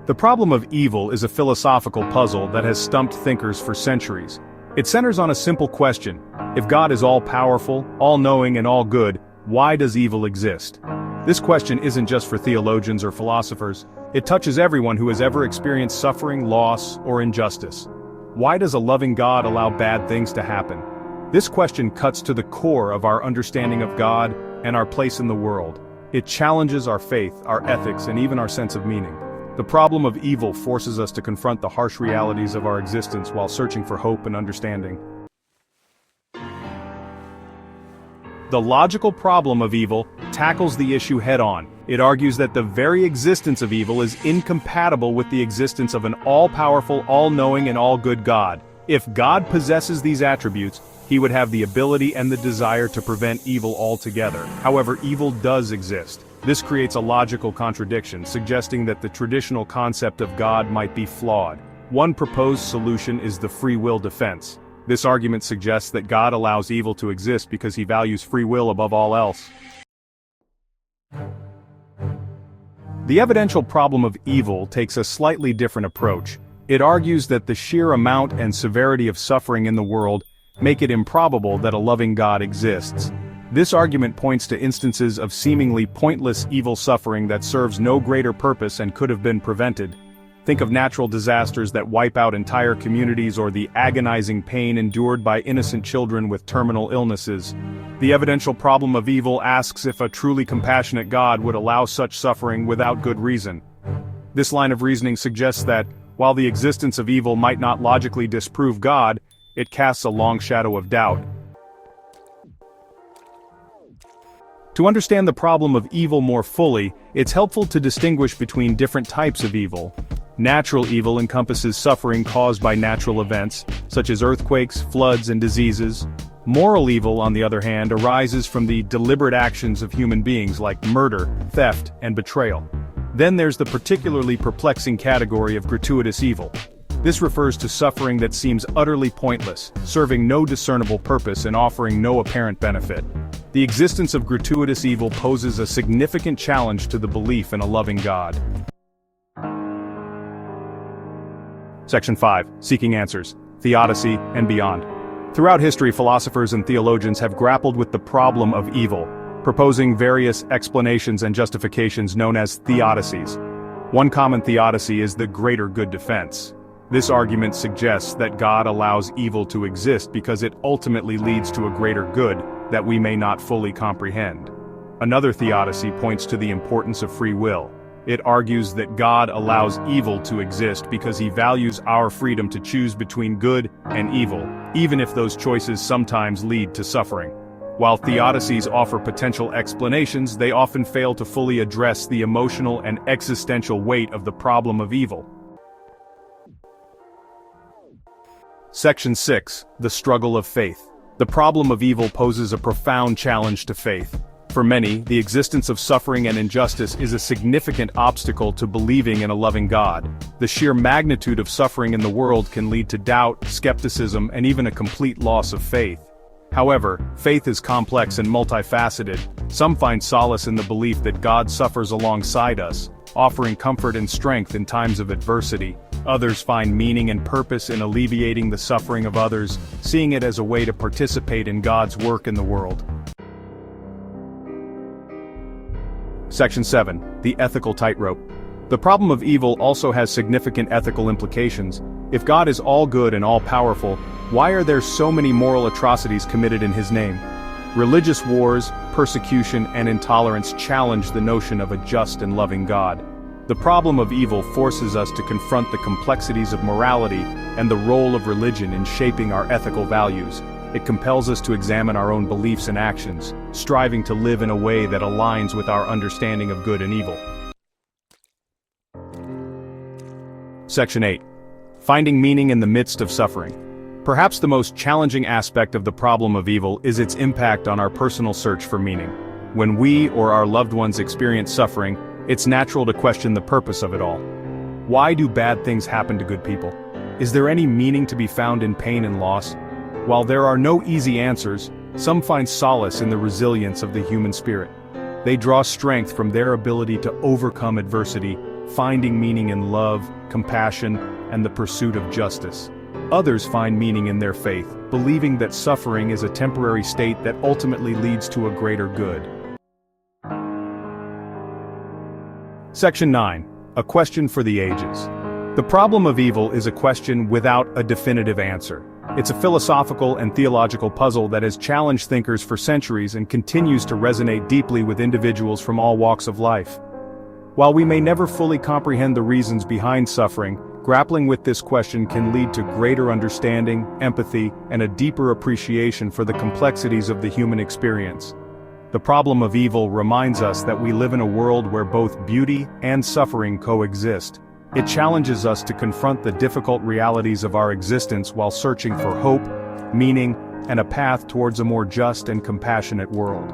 The problem of evil is a philosophical puzzle that has stumped thinkers for centuries. It centers on a simple question: if God is all-powerful, all-knowing and all-good, why does evil exist? This question isn't just for theologians or philosophers. It touches everyone who has ever experienced suffering, loss, or injustice. Why does a loving God allow bad things to happen? This question cuts to the core of our understanding of God and our place in the world. It challenges our faith, our ethics, and even our sense of meaning. The problem of evil forces us to confront the harsh realities of our existence while searching for hope and understanding. The logical problem of evil tackles the issue head-on. It argues that the very existence of evil is incompatible with the existence of an all-powerful, all-knowing, and all-good God. If God possesses these attributes, he would have the ability and the desire to prevent evil altogether. However, evil does exist. This creates a logical contradiction, suggesting that the traditional concept of God might be flawed. One proposed solution is the free will defense. This argument suggests that God allows evil to exist because he values free will above all else. The evidential problem of evil takes a slightly different approach. It argues that the sheer amount and severity of suffering in the world make it improbable that a loving God exists. This argument points to instances of seemingly pointless evil suffering that serves no greater purpose and could have been prevented. Think of natural disasters that wipe out entire communities or the agonizing pain endured by innocent children with terminal illnesses. The evidential problem of evil asks if a truly compassionate God would allow such suffering without good reason. This line of reasoning suggests that, while the existence of evil might not logically disprove God, it casts a long shadow of doubt. To understand the problem of evil more fully, it's helpful to distinguish between different types of evil. Natural evil encompasses suffering caused by natural events, such as earthquakes, floods, and diseases. Moral evil, on the other hand, arises from the deliberate actions of human beings like murder, theft, and betrayal. Then there's the particularly perplexing category of gratuitous evil. This refers to suffering that seems utterly pointless, serving no discernible purpose and offering no apparent benefit. The existence of gratuitous evil poses a significant challenge to the belief in a loving God. Section 5. Seeking Answers. Theodicy and Beyond. Throughout history, philosophers and theologians have grappled with the problem of evil, proposing various explanations and justifications known as theodicies. One common theodicy is the greater good defense. This argument suggests that God allows evil to exist because it ultimately leads to a greater good that we may not fully comprehend. Another theodicy points to the importance of free will. It argues that God allows evil to exist because he values our freedom to choose between good and evil, even if those choices sometimes lead to suffering. While theodicies offer potential explanations, they often fail to fully address the emotional and existential weight of the problem of evil. Section 6. The Struggle of Faith. The problem of evil poses a profound challenge to faith. For many, the existence of suffering and injustice is a significant obstacle to believing in a loving God. The sheer magnitude of suffering in the world can lead to doubt, skepticism, and even a complete loss of faith. However, faith is complex and multifaceted. Some find solace in the belief that God suffers alongside us, offering comfort and strength in times of adversity. Others find meaning and purpose in alleviating the suffering of others, seeing it as a way to participate in God's work in the world. Section 7. The Ethical Tightrope. The problem of evil also has significant ethical implications. If God is all good and all-powerful, why are there so many moral atrocities committed in his name? Religious wars, persecution, and intolerance challenge the notion of a just and loving God. The problem of evil forces us to confront the complexities of morality and the role of religion in shaping our ethical values. It compels us to examine our own beliefs and actions, striving to live in a way that aligns with our understanding of good and evil. Section 8. Finding meaning in the midst of suffering. Perhaps the most challenging aspect of the problem of evil is its impact on our personal search for meaning. When we or our loved ones experience suffering, it's natural to question the purpose of it all. Why do bad things happen to good people? Is there any meaning to be found in pain and loss? While there are no easy answers, some find solace in the resilience of the human spirit. They draw strength from their ability to overcome adversity finding meaning in love, compassion, and the pursuit of justice. Others find meaning in their faith, believing that suffering is a temporary state that ultimately leads to a greater good. Section 9. A question for the ages. The problem of evil is a question without a definitive answer. It's a philosophical and theological puzzle that has challenged thinkers for centuries and continues to resonate deeply with individuals from all walks of life. While we may never fully comprehend the reasons behind suffering, grappling with this question can lead to greater understanding, empathy, and a deeper appreciation for the complexities of the human experience. The problem of evil reminds us that we live in a world where both beauty and suffering coexist. It challenges us to confront the difficult realities of our existence while searching for hope, meaning, and a path towards a more just and compassionate world.